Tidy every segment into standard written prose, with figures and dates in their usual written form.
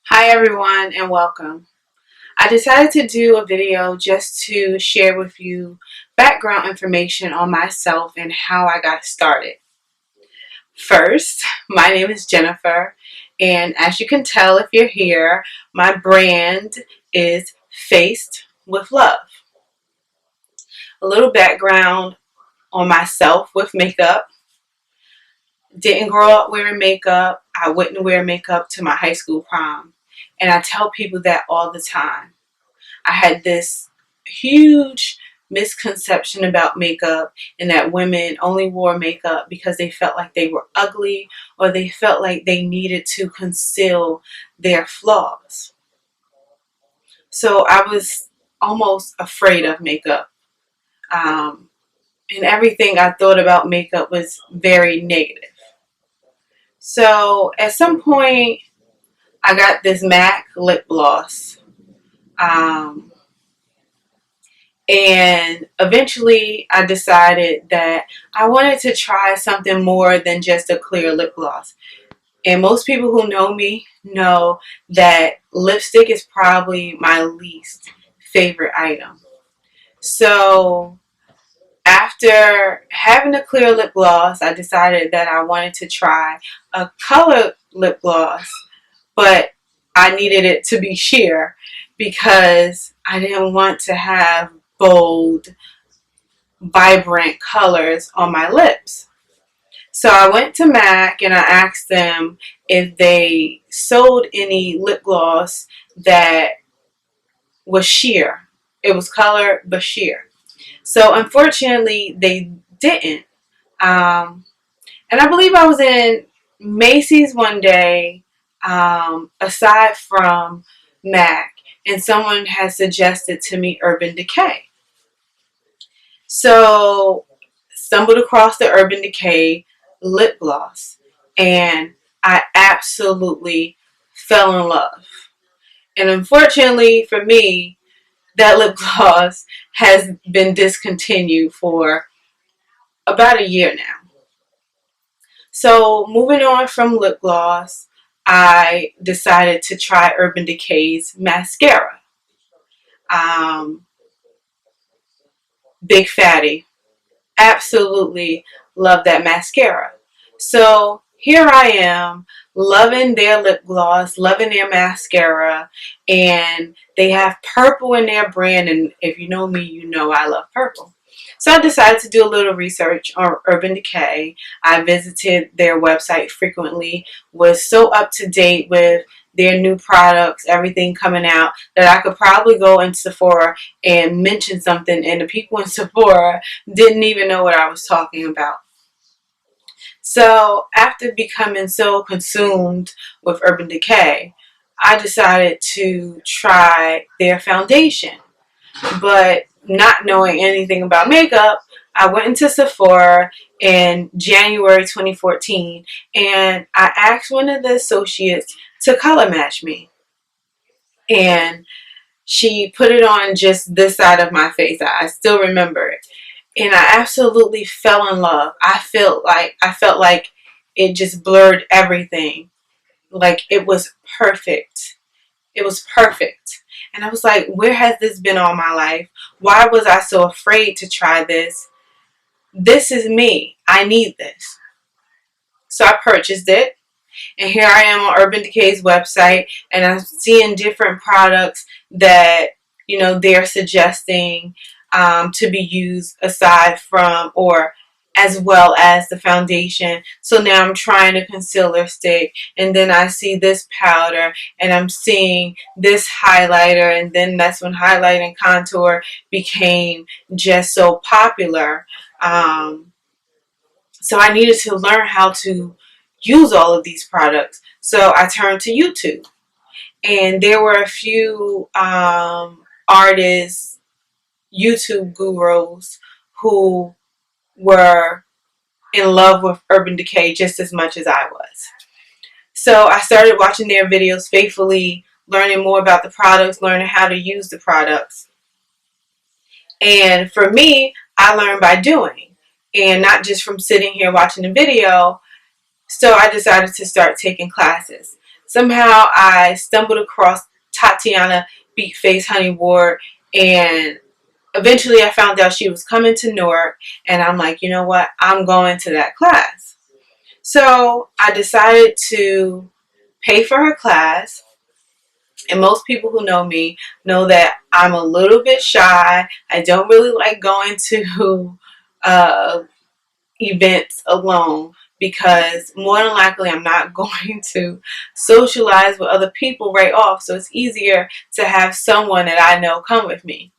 Hi everyone and welcome. I decided to do a video just to share with you background information on myself and how I got started. First, my name is Jennifer, and as you can tell if you're here, my brand is Faced with Love. A little background on myself with makeup. Didn't grow up wearing makeup. I wouldn't wear makeup to my high school prom. And I tell people that all the time. I had this huge misconception about makeup and that women only wore makeup because they felt like they were ugly or they felt like they needed to conceal their flaws. So I was almost afraid of makeup. And everything I thought about makeup was very negative. So at some point, I got this MAC lip gloss. And eventually I decided that I wanted to try something more than just a clear lip gloss. And most people who know me know that lipstick is probably my least favorite item. So after having a clear lip gloss, I decided that I wanted to try a color lip gloss, but I needed it to be sheer because I didn't want to have bold, vibrant colors on my lips. So I went to MAC and I asked them if they sold any lip gloss that was sheer. It was color but sheer. So unfortunately they didn't. And I believe I was in Macy's one day, aside from MAC, and someone had suggested to me Urban Decay. So stumbled across the Urban Decay lip gloss and I absolutely fell in love. And unfortunately for me, that lip gloss has been discontinued for about a year now. So moving on from lip gloss, I decided to try Urban Decay's mascara. Big Fatty. Absolutely love that mascara. So here I am loving their lip gloss, loving their mascara, and they have purple in their brand, and if you know me, you know I love purple. So I decided to do a little research on Urban Decay. I visited their website frequently, was so up to date with their new products, everything coming out, that I could probably go in Sephora and mention something and the people in Sephora didn't even know what I was talking about. So after becoming so consumed with Urban Decay, I decided to try their foundation. But not knowing anything about makeup, I went into Sephora in January 2014 and I asked one of the associates to color match me. And she put it on just this side of my face. I still remember it. And I absolutely fell in love. I felt like it just blurred everything. Like it was perfect. It was perfect. And I was like, where has this been all my life? Why was I so afraid to try this? This is me. I need this. So I purchased it. And here I am on Urban Decay's website, and I'm seeing different products that, you know, they're suggesting to be used aside from or as well as the foundation. So now I'm trying a concealer stick, and then I see this powder, and I'm seeing this highlighter, and then that's when highlight and contour became just so popular. So I needed to learn how to use all of these products. So I turned to YouTube. And there were a few artists, YouTube gurus, who were in love with Urban Decay just as much as I was. So I started watching their videos faithfully, learning more about the products, learning how to use the products. And for me, I learned by doing, and not just from sitting here watching the video. So I decided to start taking classes. somehow I stumbled across Tatiana Beat Face Honey Ward, and eventually I found out she was coming to Newark, and I'm like, you know what? I'm going to that class. So I decided to pay for her class. And most people who know me know that I'm a little bit shy. I don't really like going to uh, events alone, because more than likely I'm not going to socialize with other people right off. So it's easier to have someone that I know come with me.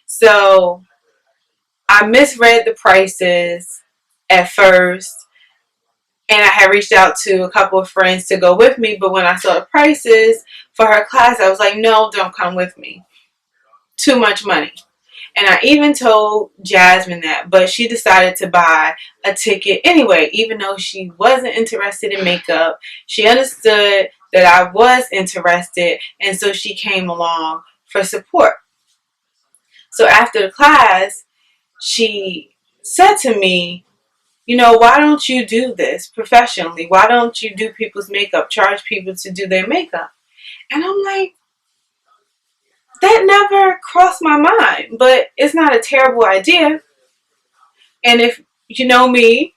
So I misread the prices at first, and I had reached out to a couple of friends to go with me, but when I saw the prices for her class, I was like, no, don't come with me. Too much money. And I even told Jasmine that, but she decided to buy a ticket anyway, even though she wasn't interested in makeup. She understood that I was interested, and so she came along for support. So after the class, she said to me, you know, why don't you do this professionally? Why don't you do people's makeup, charge people to do their makeup? And I'm like, that never crossed my mind, but it's not a terrible idea. And if you know me,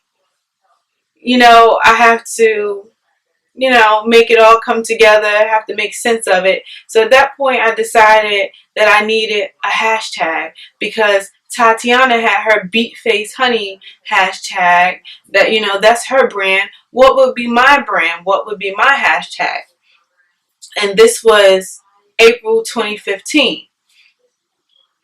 you know, I have to, you know, make it all come together. I have to make sense of it. So at that point, I decided that I needed a hashtag, because Tatiana had her Beat Face Honey hashtag, that, you know, that's her brand. What would be my brand? What would be my hashtag? And this was April 2015.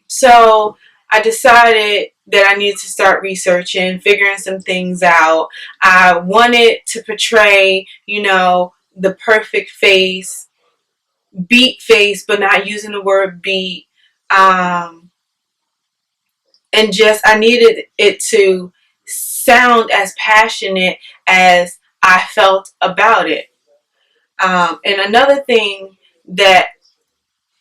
So I decided that I needed to start researching, figuring some things out. I wanted to portray, you know, the perfect face, beat face, but not using the word beat. And just, I needed it to sound as passionate as I felt about it. And another thing that,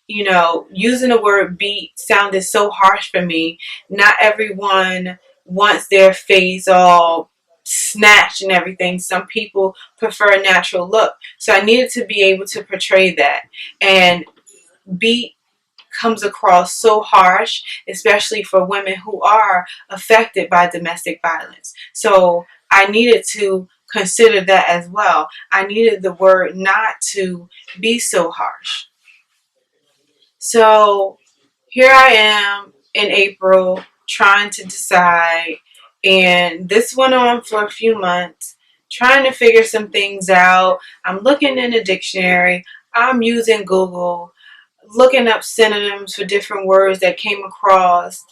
you know, using the word beat sounded so harsh for me. Not everyone wants their face all snatched and everything. Some people prefer a natural look. So I needed to be able to portray that. And beat comes across so harsh, especially for women who are affected by domestic violence. So I needed to consider that as well. I needed the word not to be so harsh. So here I am in April trying to decide, and this went on for a few months, trying to figure some things out. I'm looking in the dictionary, I'm using Google, looking up synonyms for different words that came across.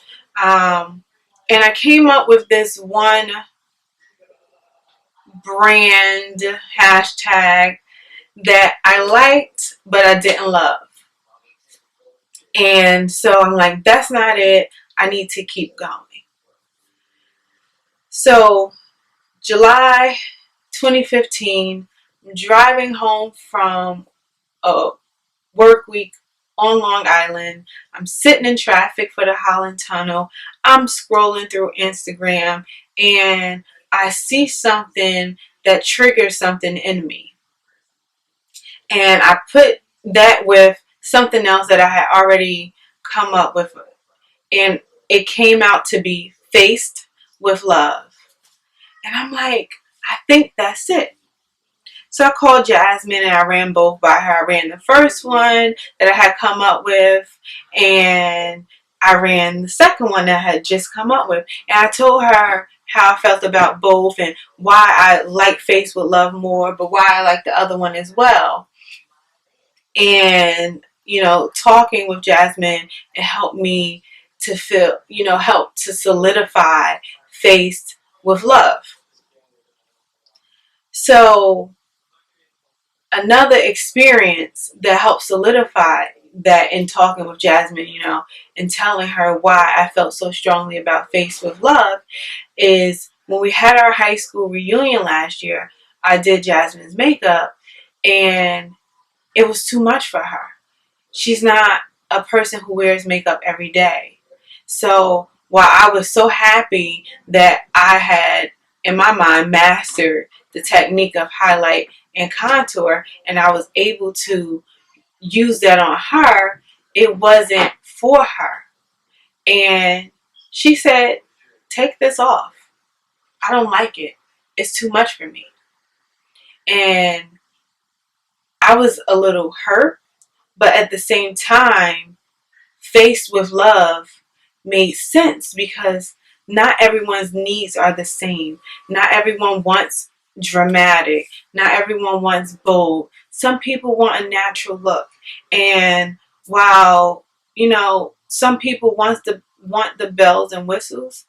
And I came up with this one brand hashtag that I liked, but I didn't love. And so I'm like, that's not it. I need to keep going. So July 2015, I'm driving home from a work week on Long Island. I'm sitting in traffic for the Holland Tunnel. I'm scrolling through Instagram, and I see something that triggers something in me. And I put that with something else that I had already come up with, and it came out to be Faced with Love. And I'm like, I think that's it. So I called Jasmine and I ran both by her. I ran the first one that I had come up with, and I ran the second one that I had just come up with. And I told her how I felt about both and why I like Faced with Love more, but why I like the other one as well. And, you know, talking with Jasmine, it helped me to feel, you know, help to solidify Faced with Love. So another experience that helped solidify that, in talking with Jasmine, you know, and telling her why I felt so strongly about Faced with Love, is when we had our high school reunion last year, I did Jasmine's makeup, and it was too much for her. She's not a person who wears makeup every day. So while I was so happy that I had, in my mind, mastered the technique of highlight and contour, and I was able to use that on her, it wasn't for her. And she said, take this off. I don't like it. It's too much for me. And I was a little hurt, but at the same time, Faced with Love made sense because not everyone's needs are the same. Not everyone wants dramatic. Not everyone wants bold. Some people want a natural look. And while, some people want the bells and whistles,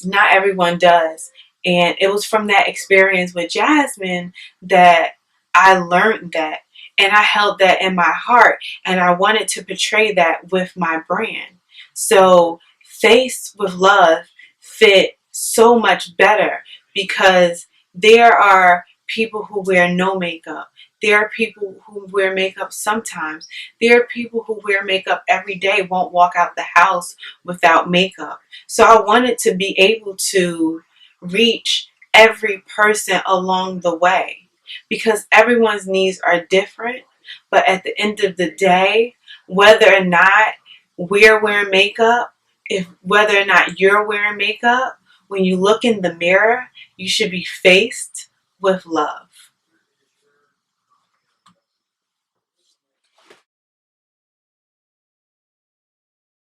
not everyone does. And it was from that experience with Jasmine that I learned that. And I held that in my heart. And I wanted to portray that with my brand. So Faced with Love fit so much better because there are people who wear no makeup. There are people who wear makeup sometimes. There are people who wear makeup every day, won't walk out the house without makeup. So I wanted to be able to reach every person along the way because everyone's needs are different. But at the end of the day, whether or not we're wearing makeup, whether or not you're wearing makeup, when you look in the mirror, you should be faced with love.